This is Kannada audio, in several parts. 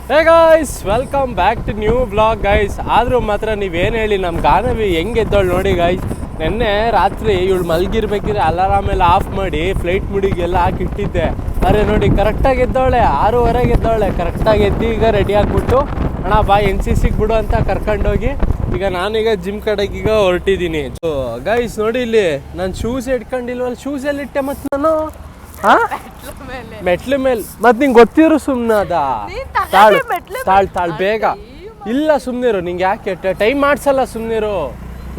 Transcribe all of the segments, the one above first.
Hey guys, welcome back to new blog guys. ಆದರೂ ಮಾತ್ರ ನೀವೇನು ಹೇಳಿ ನಮ್ಮ ಗಾನವಿ ಹೆಂಗೆ ಎದ್ದೋಳು ನೋಡಿ ಗೈಸ್. ನೆನ್ನೆ ರಾತ್ರಿ ಇವಳು ಮಲಗಿರ್ಬೇಕಿದ್ರೆ ಅಲಾರಾಮ್ ಎಲ್ಲ ಆಫ್ ಮಾಡಿ ಫ್ಲೈಟ್ ಮುಡಿಗೆಲ್ಲ ಹಾಕಿಟ್ಟಿದ್ದೆ. ಅರೆ ನೋಡಿ ಕರೆಕ್ಟಾಗಿ ಎದ್ದವಳೆ, 6:30 ಎದ್ದವಳೆ. ಕರೆಕ್ಟಾಗಿ ಎದ್ದು ಈಗ ರೆಡಿ ಆಗಿಬಿಟ್ಟು ಅಣ್ಣ ಬಾ NCCಗೆ ಬಿಡು ಅಂತ ಕರ್ಕೊಂಡೋಗಿ ಈಗ ನಾನೀಗ ಜಿಮ್ ಕಡೆಗೆ ಈಗ ಹೊರಟಿದ್ದೀನಿ. ಸೊ ಗೈಸ್ ನೋಡಿ ಇಲ್ಲಿ ನಾನು ಶೂಸ್ ಇಟ್ಕೊಂಡಿಲ್ವಲ್ಲ, ಶೂಸ್ ಎಲ್ಲಿಟ್ಟೆ ಮತ್ತೆ ನಾನು ಮೆಟ್ಲು ಮೇಲೆ. ಮತ್ತೆ ನಿಂಗೆ ಗೊತ್ತಿರು ಸುಮ್ಮನೆ ಅದ ತಾಳ್ ಬೇಗ ಇಲ್ಲ ಸುಮ್ಮನಿರು. ನಿಂಗೆ ಯಾಕೆ ಟೈಮ್ ಮಾಡ್ಸಲ್ಲ ಸುಮ್ಮನಿರು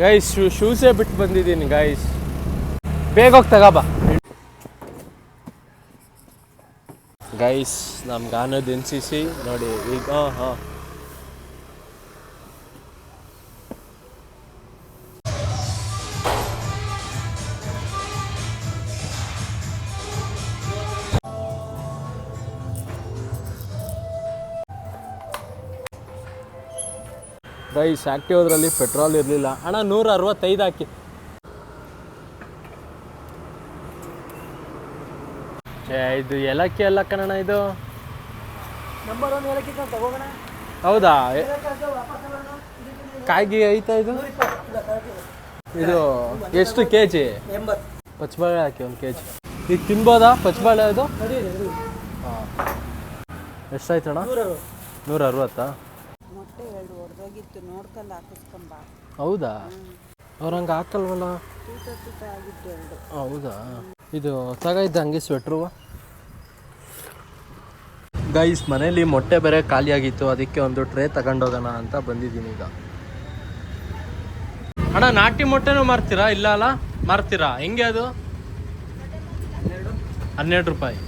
ಗೈಸ್. ಶೂಸೇ ಬಿಟ್ಟು ಬಂದಿದ್ದೀನಿ ಗೈಸ್. ಬೇಗ ಹೋಗಿ ತಗೋಬಾ ಗೈಸ್. ನಮ್ಮ ಗಾನದ NCC ನೋಡಿ ಈಗ. ಹಾಂ ಗೈಸ್, ಆ್ಯಕ್ಟಿವ್ದ್ರಲ್ಲಿ ಪೆಟ್ರೋಲ್ ಇರಲಿಲ್ಲ ಅಣ್ಣ. 165 ಹಾಕಿ. ಇದು ಏಲಕ್ಕಿ ಅಲ್ಲ ಕಣಣ್ಣ, ಇದು ನಂಬರ್ 1 ಏಲಕ್ಕಿ ತಗೋಣ. ಹೌದಾ? ಕಾಯಿಗೆ ಐತಾ ಇದು? ಇದು ಎಷ್ಟು KG? 80. ಪಚ್ಚಬಾಳೆ ಹಾಕಿ 1 KG. ಈಗ ತಿನ್ಬೋದಾ ಪಚ್ಚಬಾಳೆ ಅದು? ಹಾಂ. ಎಷ್ಟಾಯ್ತಣ್ಣ? 160. ಹೌದಾ? ಅವ್ರು ಹಂಗೆ ಹಾಕಲ್ವಲ್ಲ. ಹೌದಾ? ಇದು ತಗೈತೆ ಹಂಗೆ ಸ್ವೆಟ್ರು. ಗೈಸ್, ಮನೇಲಿ ಮೊಟ್ಟೆ ಬೇರೆ ಖಾಲಿಯಾಗಿತ್ತು, ಅದಕ್ಕೆ ಒಂದು ಟ್ರೇ ತಗೊಂಡೋಗೋಣ ಅಂತ ಬಂದಿದ್ದೀನಿ ಈಗ. ಅಣ್ಣ ನಾಟಿ ಮೊಟ್ಟೆನೂ ಮಾರ್ತೀರಾ? ಇಲ್ಲ ಅಲ್ಲ, ಮಾರ್ತೀರಾ? ಹೆಂಗೆ ಅದು? 12 ರೂಪಾಯಿ.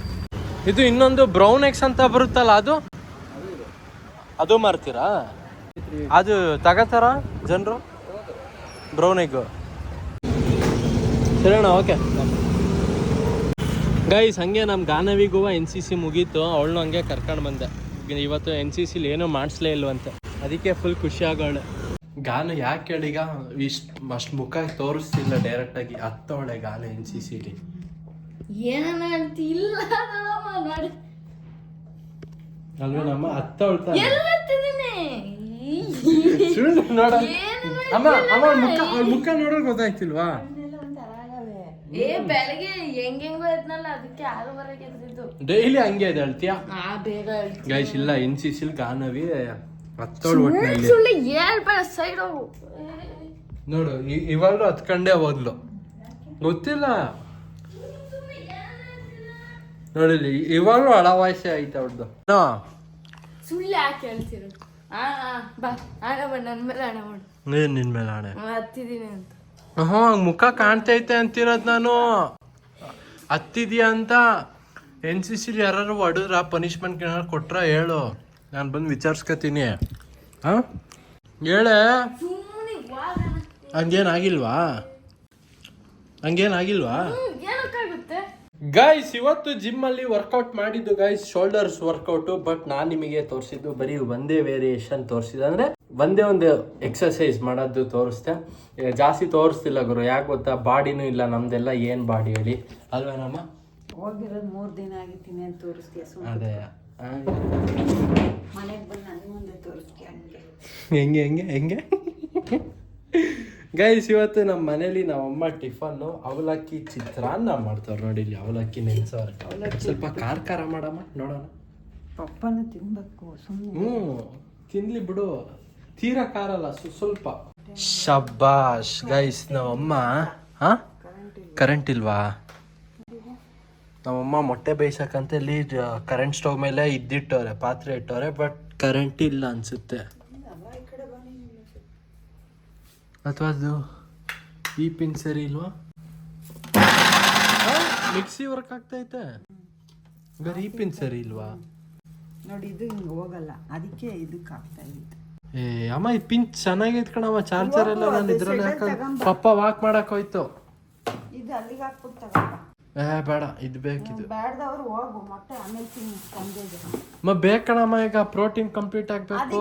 ಇದು ಇನ್ನೊಂದು ಬ್ರೌನ್ ಎಗ್ಸ್ ಅಂತ ಬರುತ್ತಲ್ಲ, ಅದು ಮಾರ್ತೀರಾ? ಅದು ತಗೋತಾರ ಜನರು ಬ್ರೌನ್ ಎಗ್? ಸರಿ ಅಣ್ಣ, ಓಕೆ ಗೈಸ್. ಹಂಗೆ ನಮ್ಮ ಗಾನವಿಗೂ NCC ಮುಗೀತು, ಅವಳನ್ನೂ ಹಂಗೆ ಕರ್ಕೊಂಡು ಬಂದೆ. ಇವತ್ತು NCCಲಿ ಏನೂ ಮಾಡಿಸ್ಲೇ ಇಲ್ವಂತೆ, ಅದಕ್ಕೆ ಫುಲ್ ಖುಷಿ ಆಗೋಳೆ. ಗಾನ ಯಾಕೆ ಹೇಳೀಗ ಅಷ್ಟು ಮುಖ ತೋರಿಸ್ತಿಲ್ಲ, ಡೈರೆಕ್ಟಾಗಿ ಹತ್ತವಳೆ ಗಾನ NCCಲಿ. ಅಲ್ವೇನಮ್ಮ? ಹತ್ತವಳ್ತಾ ಸುಳ್ಳು ನೋಡ. ಅಮ್ಮ ಮುಖ ನೋಡೋಕೆ ಗೊತ್ತಾಯ್ತಿಲ್ವಾ? ಡೈಲಿ ಹಂಗೆ ಇದೆ ಹೇಳ್ತೀಯ ಗೈಸ್? ಇಲ್ಲ, NCCಲಿ ಗಾನವಿ ಹತ್ತೋಳು ಒಟ್ಟಿನಲ್ಲಿ ನೋಡು. ಇವಾಗಲೂ ಹತ್ಕೊಂಡೇ ಹೋದ್ಲು, ಗೊತ್ತಿಲ್ಲ ನೋಡಿಲಿ. ಇವಾಗಲೂ ಹಳ ವಯಸ್ಸೇ ಐತೆ ಅವ್ರದ್ದು. ಸುಳ್ಳು ಯಾಕೆ ಹೇಳ್ತೀರ? ನಿನ್ ಮೇಲೆ ಆಣೆ ಹತ್ತಿದೀನಿ ಅಂತ. ಹಂಗೆ ಮುಖ ಕಾಣ್ತೈತೆ ಅಂತಿರೋದು ನಾನು. ಹತ್ತಿದ್ಯಾ ಅಂತ. NCCಲಿ ಯಾರು ಹೊಡೆದ್ರ ಪನಿಷ್ಮೆಂಟ್ ಏನಾರು ಕೊಟ್ರ ಹೇಳು, ನಾನು ಬಂದು ವಿಚಾರಿಸ್ಕೊತೀನಿ. ಹಾಂ ಹೇಳೆ. ಹಂಗೇನಾಗಿಲ್ವಾ? ಗೈಸ್, ಇವತ್ತು ಜಿಮ್ಮಲ್ಲಿ ವರ್ಕೌಟ್ ಮಾಡಿದ್ದು ಗೈಸ್, ಶೋಲ್ಡರ್ಸ್ ವರ್ಕೌಟು. ಬಟ್ ನಾನು ನಿಮಗೆ ತೋರಿಸಿದ್ದು ಬರೀ ಒಂದೇ ವೇರಿಯೇಷನ್ ತೋರಿಸಿದೆ, ಅಂದರೆ ಒಂದೇ ಒಂದು ಎಕ್ಸಸೈಸ್ ಮಾಡೋದು ತೋರಿಸ್ದೆ. ಜಾಸ್ತಿ ತೋರಿಸ್ತಿಲ್ಲ ಗುರು. ಯಾಕೆ ಗೊತ್ತಾ? ಬಾಡಿನೂ ಇಲ್ಲ ನಮ್ದೆಲ್ಲ. ಏನು ಬಾಡಿ ಹೇಳಿ ಅಲ್ವೇನಮ್ಮ? ಹೋಗಿರೋದು 3 ದಿನ ಆಗಿದ್ದೀನಿ ಅಂತ ತೋರಿಸ್ತೀಯ? ಅದೇ ಮನೆಗೆ ಬಂದು ನನ್ನ ಮುಂದೆ ತೋರಿಸ್ತೀಯ? ಹೆಂಗೆ ಗೈಸ್, ಇವತ್ತು ನಮ್ಮ ಮನೇಲಿ ನಮ್ಮಮ್ಮ ಟಿಫನ್ನು ಅವಲಕ್ಕಿ ಚಿತ್ರಾನ್ನ ಮಾಡ್ತಾವ್ರು ನೋಡಿ. ಇಲ್ಲಿ ಅವಲಕ್ಕಿ ನೆನ್ಸವ್ರೆ. ಸ್ವಲ್ಪ ಖಾರ ಮಾಡಮ್ಮ ನೋಡೋಣ. ಪಪ್ಪನು ತಿನ್ಬೇಕು ಸುಮ್ಮನೆ. ತಿನ್ಲಿ ಬಿಡು, ತೀರಾ ಖಾರ ಅಲ್ಲ, ಸ್ವಲ್ಪ. ಶಬ್ಬಾಷ್ ಗೈಸ್. ನಮ್ಮಮ್ಮ ಕರೆಂಟ್ ಇಲ್ವಾ? ನಮ್ಮಮ್ಮ ಮೊಟ್ಟೆ ಬೇಯಿಸಕ್ಕಂತ ಇಲ್ಲಿ ಕರೆಂಟ್ ಸ್ಟವ್ ಮೇಲೆ ಇದ್ದಿಟ್ಟವ್ರೆ, ಪಾತ್ರೆ ಇಟ್ಟವ್ರೆ. ಬಟ್ ಕರೆಂಟ್ ಇಲ್ಲ ಅನ್ಸುತ್ತೆ, ಅಥವಾ ಅದು ಈ ಪಿನ್ ಸರಿ ಇಲ್ವಾ? ಮಿಕ್ಸಿ ವರ್ಕ್ ಆಗ್ತೈತೆ, ಬರೀ ಈ ಪಿನ್ ಸರಿ ಇಲ್ವಾ ನೋಡಿ? ಇದು ಹಿಂಗೆ ಹೋಗಲ್ಲ, ಅದಕ್ಕೆ ಇದಕ್ಕೆ ಆಗ್ತಾ ಇತ್ತು. ಅಮ್ಮ ಈ ಪಿನ್ ಚೆನ್ನಾಗೈತ್ ಕಣಮ್ಮ. ಚಾರ್ಜರ್ ಎಲ್ಲ ನಾನು ಇದ್ರಲ್ಲಿ ಪಪ್ಪ ವಾಕ್ ಮಾಡಕ್ ಹೋಯ್ತು. ಇದು ಅಲ್ಲಿಗೆ ಹಾಕ್ಬಿಟ್ಟು ತಗೊಂಡ. ಬೇಡ, ಇದು ಬೇಕಿದು. ಬೇಡದವ್ರು ಹೋಗು, ಮತ್ತೆ ಆಮೇಲೆ ಬೇಕಣಮ್ಮ. ಈಗ ಪ್ರೋಟೀನ್ ಕಂಪ್ಲೀಟ್ ಆಗ್ಬೇಕು.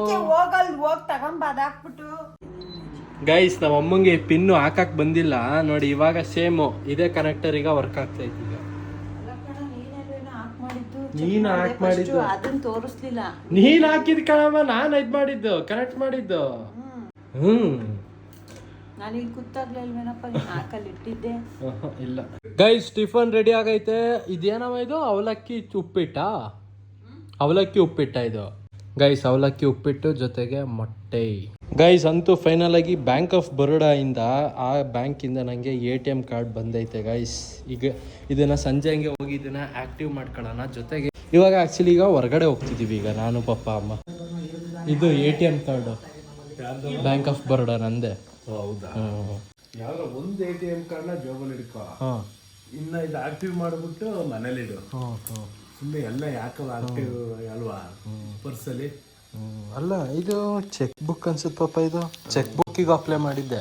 ಹೋಗಿ ತಗೊಂಬ, ಅದಾಕ್ಬಿಟ್ಟು. ಗೈಸ್, ನಮ್ಮ ಅಮ್ಮಂಗೆ ಪಿನ್ನು ಹಾಕಕ್ ಬಂದಿಲ್ಲ ನೋಡಿ. ಇವಾಗ ಸೇಮು ಇದೇ ಕನೆಕ್ಟರ್ ಈಗ ವರ್ಕ್ ಆಗ್ತೈತಿ. ಈಗ ಆಫ್ ಮಾಡಿದ್ದು ನೀನ್ ಹಾಕ್ ಮಾಡಿದ್ದು. ಅದನ್ನ ತೋರಿಸ್ಲಿಲ್ಲ. ನೀನ್ ಹಾಕಿದ್ ಕಣಮ್ಮ, ನಾನ್ ಇದ್ ಮಾಡಿದ್ದು, ಕನೆಕ್ಟ್ ಮಾಡಿದ್ದು. ನನಗೆ ಗೊತ್ತಾಗ್ಲಿಲ್ವೇನಪ್ಪ, ನೀನು ಹಾಕಲ್ಲಿ ಇಟ್ಟಿದ್ದೆ. ಇಲ್ಲ ಗೈಸ್, ಟಿಫನ್ ರೆಡಿ ಆಗೈತೆ. ಇದೇನವ ಇದು? ಅವಲಕ್ಕಿ ಉಪ್ಪಿಟ್ಟ. ಅವಲಕ್ಕಿ ಉಪ್ಪಿಟ್ಟ ಇದು ಗೈಸ್. ಅವಲಕ್ಕಿ ಉಪ್ಪಿಟ್ಟು ಜೊತೆಗೆ ಮೊಟ್ಟೆ. ಗೈಸ್ ಅಂತೂ ಫೈನಲ್ ಆಗಿ ಬ್ಯಾಂಕ್ ಆಫ್ ಬರೋಡಾ ಇಂದ, ಆ ಬ್ಯಾಂಕಿಂದ ನನಗೆ ATM ಕಾರ್ಡ್ ಬಂದೈತೆ ಗೈಸ್. ಈಗ ಇದನ್ನ ಸಂಜೆ ಹಂಗೆ ಹೋಗಿ ಇದನ್ನ ಆಕ್ಟಿವ್ ಮಾಡ್ಕೊಳ್ಳೋಣ. ಜೊತೆಗೆ ಇವಾಗ ಆಕ್ಚುಲಿ ಈಗ ಹೊರಗಡೆ ಹೋಗ್ತಿದೀವಿ, ಈಗ ನಾನು ಪಪ್ಪ ಅಮ್ಮ. ಇದು ATM card bank of Baroda ನಂದೆ. ಹೌದಾ? ಯಾವ್ದ್ರ ಒಂದು ATM ಕಾರ್ಡ್ನ ಜೋಬಲ್ಲಿ ಹಿಡ್ಕೊ, ಇನ್ನ ಇದು ಆಕ್ಟಿವ್ ಮಾಡ್ಬಿಟ್ಟು ಮನೇಲಿಡು. ಸುಮ್ಮನೆ ಎಲ್ಲ ಯಾಕಲ್ಲ ಆಕ್ಟಿವ್ ಅಲ್ವಾ ಪರ್ಸಲ್ಲಿ. ಅಲ್ಲ ಇದು ಚೆಕ್ ಬುಕ್ ಅನ್ಸುತ್ತೆ ಪಾಪ. ಇದು ಚೆಕ್ ಬುಕ್ಕಿಗೆ ಅಪ್ಲೈ ಮಾಡಿದ್ದೆ.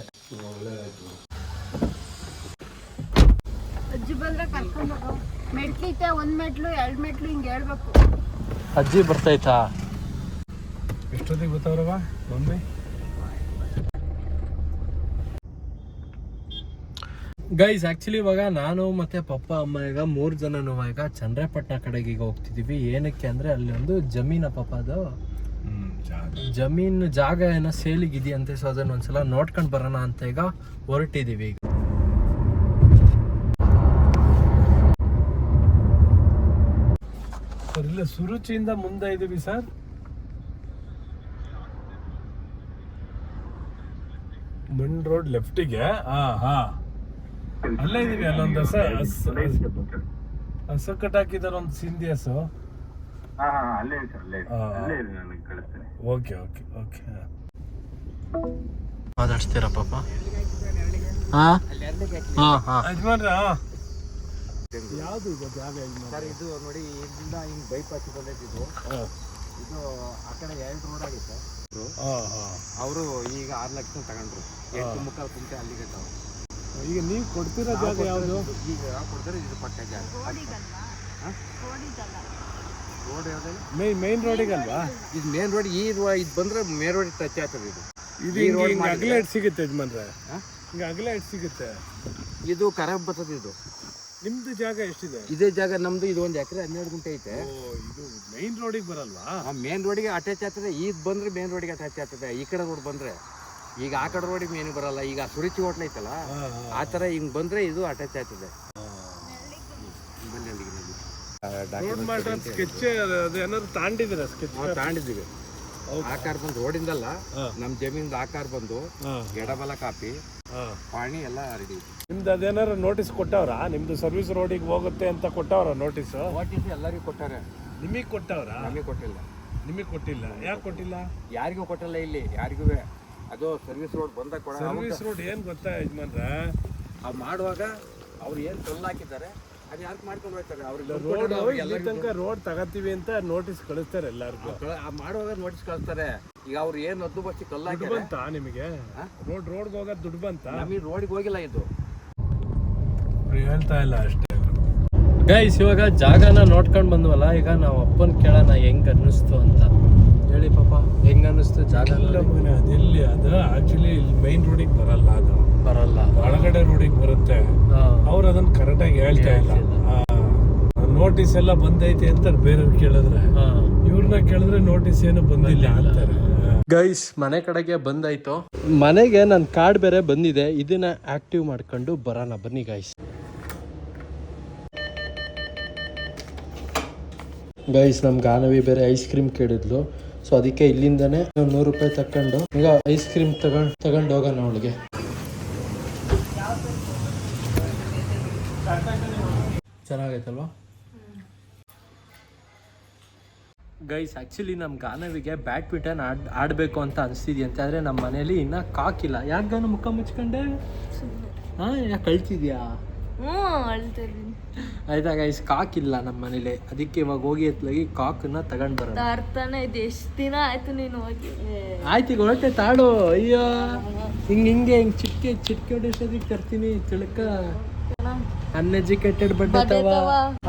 ಅಜ್ಜಿ ಬಂದ್ರೆ ಕರ್ಕೊಂಡು ಮೆಟ್ಲಿತ್ತೆ, 1 ಮೆಟ್ಲು 2 ಮೆಟ್ಲು ಹಿಂಗೆ ಹೇಳ್ಬೇಕು. ಅಜ್ಜಿ ಬರ್ತೈತಾ? ಎಷ್ಟೊತ್ತಿಗೆ ಗೊತ್ತವ್ರವ ಮಮ್ಮಿ? ಗೈಸ್ ಆಕ್ಚುಲಿ ಇವಾಗ ನಾನು ಮತ್ತೆ ಪಪ್ಪ ಅಮ್ಮ ಈಗ 3 ಜನನು ಈಗ ಚಂದ್ರಪಟ್ಟಣ ಕಡೆಗೆ ಈಗ ಹೋಗ್ತಿದೀವಿ. ಏನಕ್ಕೆ ಅಂದ್ರೆ ಅಲ್ಲಿ ಒಂದು ಜಮೀನ ಪಾಪ, ಅದು ಜಮೀನು ಜಾಗ ಏನೋ ಸೇಲಿಗಿದೆಯಂತೆ. ಸೊ ಅದನ್ನ ಒಂದ್ಸಲ ನೋಡ್ಕೊಂಡ್ ಬರೋಣ ಅಂತ ಈಗ ಹೊರಟಿದೀವಿ. ಈಗ ಸರ್ ಇಲ್ಲ, ಸುರುಚಿಯಿಂದ ಮುಂದೆ ಇದೀವಿ ಸರ್. ಮಣ್ ರೋಡ್ ಲೆಫ್ಟಿಗೆ. ಅಲ್ಲೇ ಇದೀವಿ. ಅಲ್ಲೊಂದು ಹಸ ಕಟ್ಟಾಕಿದಾರ, ಒಂದು ಸಿಂಧಿ ಹಸು. Okay okay okay. ಮಾತಾಡ್ಸ್ತೀರಾ ಪಾಪ? ಯಜಮಾನ್ರ ಯಾವುದು ಈಗ ಜಾಗ ಸರ್? ಇದು ನೋಡಿ, ಇಲ್ಲಿಂದ ಹಿಂಗೆ ಬೈಪಾಸ್ ಬಂದೈತೆ. ಇದು ಆ ಕಡೆ 2 ರೋಡ್ ಆಗಿತ್ತು. ಅವರು ಈಗ 6 ಲಕ್ಷ ತಗೊಂಡ್ರು. 8.25 ಕುಂಟೆ ಅಲ್ಲಿಗೆ ತಾವು. ಈಗ ನೀವು ಕೊಡ್ತಿರೋ ಜಾಗ ಯಾವುದು? ಈಗ ಕೊಡ್ತಾರೆ ಇದು ಪಕ್ಕ ಜಾಗ. ರೋಡ್ ಯಾವ್ದು? ಮೇನ್ ರೋಡಿಗಲ್ವಾ ಇದು? Main road. ಇದು ಬಂದ್ರೆ ಮೇನ್ ರೋಡ್ ಟಚ್ ಆಗ್ತದೆ. ಇದು ಹಿಂಗೆ ಅಗಲ ಎಟ್ ಸಿಗುತ್ತೆ ಯಜಮಾನ್ರೆ? ಹಿಂಗೆ ಅಗಲ ಎಟ್ ಸಿಗುತ್ತೆ? ಇದು ಕರಾಬ್ ಬರ್ತದೆ. ಇದು ನಿಮ್ದು ಜಾಗ ಎಷ್ಟಿದೆ? ಇದೇ ಜಾಗ ನಮ್ದು. ಇದು 1 ಎಕರೆ 12 ಗುಂಟೆ ಐತೆ. ಇದು ಮೇನ್ ರೋಡಿಗೆ ಬರಲ್ವಾ? ಮೇನ್ ರೋಡಿಗೆ ಅಟ್ಯಾಚ್ ಆಗ್ತದೆ. ಈಗ ಬಂದ್ರೆ ಮೇನ್ ರೋಡಿಗೆ ಅಟ್ಯಾಚ್ ಆಗ್ತದೆ. ಈ ಕಡೆ ರೋಡ್ ಬಂದ್ರೆ, ಈಗ ಆ ಕಡೆ ರೋಡಿಗೆ ಮೇನ್ ಬರಲ್ಲ. ಈಗ ಸುರುಚಿ ಹೋಟ್ಲ್ ಐತಲ್ಲ, ಆ ಥರ ಹಿಂಗೆ ಬಂದ್ರೆ ಇದು ಅಟ್ಯಾಚ್ ಆಗ್ತದೆ. ಸ್ಕೆಚ್ ಏನಾದ್ರು ತಾಂಡಿದ್ದೀರಾ? ಸ್ಕೆಚ್ ತಾಂಡಿದ್ದೀವಿ. ಆಕಾರ ಬಂದು ರೋಡಿಂದಲ್ಲ, ನಮ್ಮ ಜಮೀನಿಂದ ಆಕಾರ ಬಂದು ಎಡಬಲ ಕಾಪಿ ಪಾಣಿ ಎಲ್ಲ ರೆಡಿ. ನಿಮ್ದು ಅದೇನಾರು ನೋಟಿಸ್ ಕೊಟ್ಟವ್ರ? ನಿಮ್ದು ಸರ್ವಿಸ್ ರೋಡಿಗೆ ಹೋಗುತ್ತೆ ಅಂತ ಕೊಟ್ಟವ್ರ ನೋಟಿಸ್? ನೋಟಿಸ್ ಎಲ್ಲರಿಗೂ ಕೊಟ್ಟಾರೆ. ನಿಮಗೆ ಕೊಟ್ಟವ್ರ? ನಮಗೆ ಕೊಟ್ಟಿಲ್ಲ. ನಿಮಗೆ ಕೊಟ್ಟಿಲ್ಲ? ಯಾಕೆ ಕೊಟ್ಟಿಲ್ಲ? ಯಾರಿಗೂ ಕೊಟ್ಟಿಲ್ಲ ಇಲ್ಲಿ, ಯಾರಿಗೂ. ಅದು ಸರ್ವಿಸ್ ರೋಡ್ ಬಂದಾಗ ಕೊಡ. ಸರ್ವಿಸ್ ರೋಡ್ ಏನ್ ಗೊತ್ತಾ ಯಜಮಾನ್ರ? ಅವ್ರು ಮಾಡುವಾಗ ಅವ್ರು ಏನು ಕಲ್ಲು ಹಾಕಿದ್ದಾರೆ ಅದು ಯಾರು ಮಾಡ್ಕೊಂಡು ಹೋಗ್ತಾರೆ. ಅವ್ರಿಗೆ ರೋಡ್ ತನಕ ರೋಡ್ ತಗತ್ತೀವಿ ಅಂತ ನೋಟಿಸ್ ಕಳಿಸ್ತಾರೆ ಎಲ್ಲರಿಗೂ. ಮಾಡುವಾಗ ನೋಟಿಸ್ ಕಳಿಸ್ತಾರೆ. ಈಗ ಅವ್ರು ಏನು ಹದ್ದು ಬಚ್ಚಿ ಕಲ್ಲು ಹಾಕಿ ಬಂತ ನಿಮಗೆ? ರೋಡ್ಗೆ ಹೋಗೋದು ದುಡ್ಡು ಬಂತ? ನಮಗೆ ರೋಡಿಗೆ ಹೋಗಿಲ್ಲ. ಇದು ಹೇಳ್ತಾ ಇಲ್ಲ ಅಷ್ಟೇ. ಗೈಸ್ ಇವಾಗ ಜಾಗನ ನೋಡ್ಕೊಂಡ್ ಬಂದ್ವಲ್ಲ, ಈಗ ನಾವು ಅಪ್ಪನ್ ಕೇಳೋಣ ಹೆಂಗ್ ಅನ್ನಿಸ್ತು ಅಂತ. ಹೇಳಿ ಪಾಪ, ಹೆಂಗ್ ಅನ್ನಿಸ್ತು ಜಾಗ? ಅದೆಲ್ಲಿ ಅದು ಆಕ್ಚುಲಿ ಮೈನ್ ರೋಡಿಗೆ ಬರಲ್ಲ, ಅದು ಬರಲ್ಲ, ಒಳಗಡೆ ರೋಡಿಗೆ ಬರುತ್ತೆ. ಅವ್ರು ಅದನ್ನ ಕರೆಕ್ಟಾಗಿ ಹೇಳ್ತಾ ಇಲ್ಲ. ನೋಟಿಸ್ ಎಲ್ಲ ಬಂದೈತೆ ಅಂತ ಬೇರೆಯವ್ರು ಕೇಳಿದ್ರೆ, ಇವ್ರನ್ನ ಕೇಳಿದ್ರೆ ನೋಟಿಸ್ ಏನು ಬಂದಿಲ್ಲ ಅಂತಾರೆ. ಗೈಸ್ ಮನೆ ಕಡೆಗೆ ಬಂದಾಯ್ತು. ಮನೆಗೆ ನನ್ನ ಕಾರ್ಡ್ ಬೇರೆ ಬಂದಿದೆ. ಇದನ್ನ ಆಕ್ಟಿವ್ ಮಾಡ್ಕೊಂಡು ಬರೋಣ ಬನ್ನಿ ಗೈಸ್. ಗೈಸ್ ನಮ್ ಗಾನವಿ ಬೇರೆ ಐಸ್ ಕ್ರೀಮ್ ಕೇಳಿದ್ಲು. ಸೊ ಅದಕ್ಕೆ ಇಲ್ಲಿಂದಾನೆ 100 ರೂಪಾಯಿ ತಕೊಂಡು ಈಗ ಐಸ್ ಕ್ರೀಮ್ ತಗೊಂಡು ಹೋಗೋಣ ಅವಳಿಗೆ. ಚೆನ್ನಾಗೈತಲ್ವಾ ಗೈಸ್? ಆಕ್ಚುಲಿ ನಮ್ಮ ಗಾನವಿಗೆ ಬ್ಯಾಡ್ಮಿಂಟನ್ ಆಡಬೇಕು ಅಂತ ಅನಿಸ್ತಿದ್ಯಂತೆ. ಆದರೆ ನಮ್ಮ ಮನೇಲಿ ಇನ್ನೂ ಕಾಕಿಲ್ಲ. ಯಾಕೆ ಗಾನ ಮುಖ ಮುಚ್ಕೊಂಡೆ? ಯಾಕೆ ಕಳ್ತಿದ್ಯಾ? ಆಯ್ತಾ ಗೈಸ್, ಕಾಕಿಲ್ಲ ನಮ್ಮ ಮನೇಲಿ. ಅದಕ್ಕೆ ಇವಾಗ ಹೋಗಿ ಎತ್ಲಾಗಿ ಕಾಕನ್ನ ತಗೊಂಡ್ ಬರೋಣ. ತರ್ತಾನೆ ಇದೆ. ಎಷ್ಟು ದಿನ ಆಯ್ತು ನೀನು ಹೋಗಿ? ಆಯ್ತು ಈಗ ಹೊರಟೆ ತಾಡು. ಅಯ್ಯೋ ಹಿಂಗೆ ಚಿಟ್ಕೆ ಹೊಡಿಸೋದಕ್ಕೆ ತರ್ತೀನಿ. ತಿಳ್ಕ ಅನ್ಎಜುಕೇಟೆಡ್ ಬಡ್ಡತವ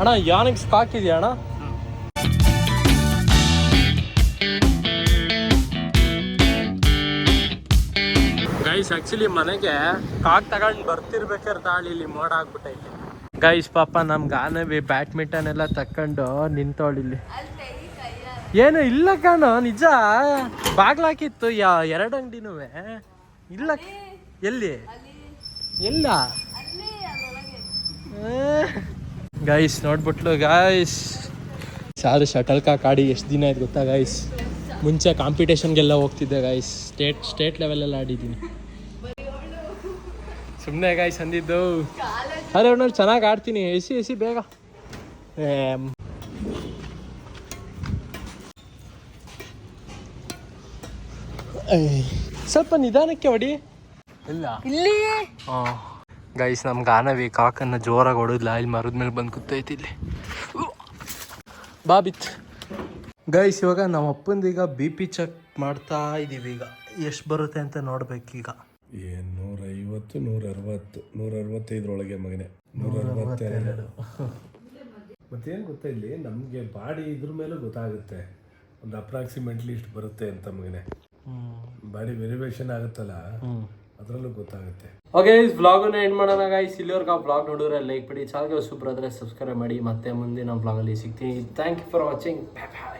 ಅಣ್ಣ. ಯಾನಿಗೆ ಕಾಕ್ ಇದೆಯಾ ಅಣ್ಣ? ಗೈಸ್ ಆಕ್ಚುಲಿ ಮನೆಗೆ ಕಾಕ್ ತಗೊಂಡು ಬರ್ತಿರ್ಬೇಕಾದ್ರೆ ತಾಳಿ ಇಲ್ಲಿ ಮೋಡ ಆಗ್ಬಿಟ್ಟೈತೆ. ಗೈಸ್ ಪಾಪ ನಮ್ಗೆ ಗಾನವಿ ಬ್ಯಾಡ್ಮಿಂಟನ್ ಎಲ್ಲ ತಕೊಂಡು ನಿಂತವಳಿಲ್ಲಿ. ಏನು ಇಲ್ಲ ಕಾಣೋ, ನಿಜ ಬಾಗ್ಲಾಕಿತ್ತು 2 ಅಂಗಡಿನೂ ಇಲ್ಲ. ಎಲ್ಲಿ ಇಲ್ಲ ಗೈಸ್ ನೋಡ್ಬಿಟ್ಲು ಗೈಸ್. ಸಾರು ಶಟಲ್ ಕಾಕ್ ಆಡಿ ಎಷ್ಟು ದಿನ ಆಯ್ತು ಗೊತ್ತಾ ಗೈಸ್. ಮುಂಚೆ ಕಾಂಪಿಟೇಷನ್ಗೆಲ್ಲ ಹೋಗ್ತಿದ್ದೆ ಗೈಸ್, ಸ್ಟೇಟ್ ಲೆವೆಲೆಲ್ಲ ಆಡಿದ್ದೀನಿ. ಸುಮ್ಮನೆ ಗೈಸ್ ಅಂದಿದ್ದು. ಅರೆ ಒಣ್ಣಲ್ಲಿ ಚೆನ್ನಾಗಿ ಆಡ್ತೀನಿ. ಎಸಿ ಬೇಗ. ಸ್ವಲ್ಪ ನಿಧಾನಕ್ಕೆ ಹೊಡಿ. ಇಲ್ಲ ಇಲ್ಲಿ ಗೈಸ್ ನಮ್ ಗಾನವಿ ಕಾಕನ್ನ ಜೋರಾಗಿ ಹೊಡೋದ್ಲ. ಇಲ್ಲಿ ಮರದ ಮೇಲೆ ಬಂದು ಕೂತೈತಿ ಇಲ್ಲಿ. ಬಾಬಿತ್ ಗೈಸ್. ಇವಾಗ ನಮ್ಮ ಅಪ್ಪಂದೀಗ BP ಚೆಕ್ ಮಾಡ್ತಾ ಇದೀವಿ. ಈಗ ಎಷ್ಟು ಬರುತ್ತೆ ಅಂತ ನೋಡ್ಬೇಕೀಗ. 150 160 165 ಮಗನೇ. 162. ಮತ್ತೇನು ಗೊತ್ತಾ, ಇಲ್ಲಿ ನಮಗೆ ಬಾಡಿ ಇದ್ರ ಮೇಲೂ ಗೊತ್ತಾಗುತ್ತೆ ಒಂದು ಅಪ್ರಾಕ್ಸಿಮೇಟ್ಲಿ ಇಷ್ಟು ಬರುತ್ತೆ ಅಂತ ಮಗನೇ. ಬಾಡಿ ವೆರಿವೇಷನ್ ಆಗುತ್ತಲ್ಲ, ಅದರಲ್ಲೂ ಗೊತ್ತಾಗುತ್ತೆ. ಓಕೆ ವ್ಲಾಗನ್ನ ಎಂಡ್ ಮಾಡೋಣ ಗೈಸ್. ಇಲ್ಲಿವರೆಗೆ ಆ ವ್ಲಾಗ್ ನೋಡಿದ್ರೆ ಲೈಕ್ ಬಿಡಿ, ಚಾನಲ್ಗೆ ಹೊಸಬ್ರಾದ್ರೆ ಸಬ್ಸ್ಕ್ರೈಬ್ ಮಾಡಿ. ಮತ್ತೆ ಮುಂದಿನ ವ್ಲಾಗಲ್ಲಿ ಸಿಗ್ತೀನಿ. Thank you for watching. Bye bye.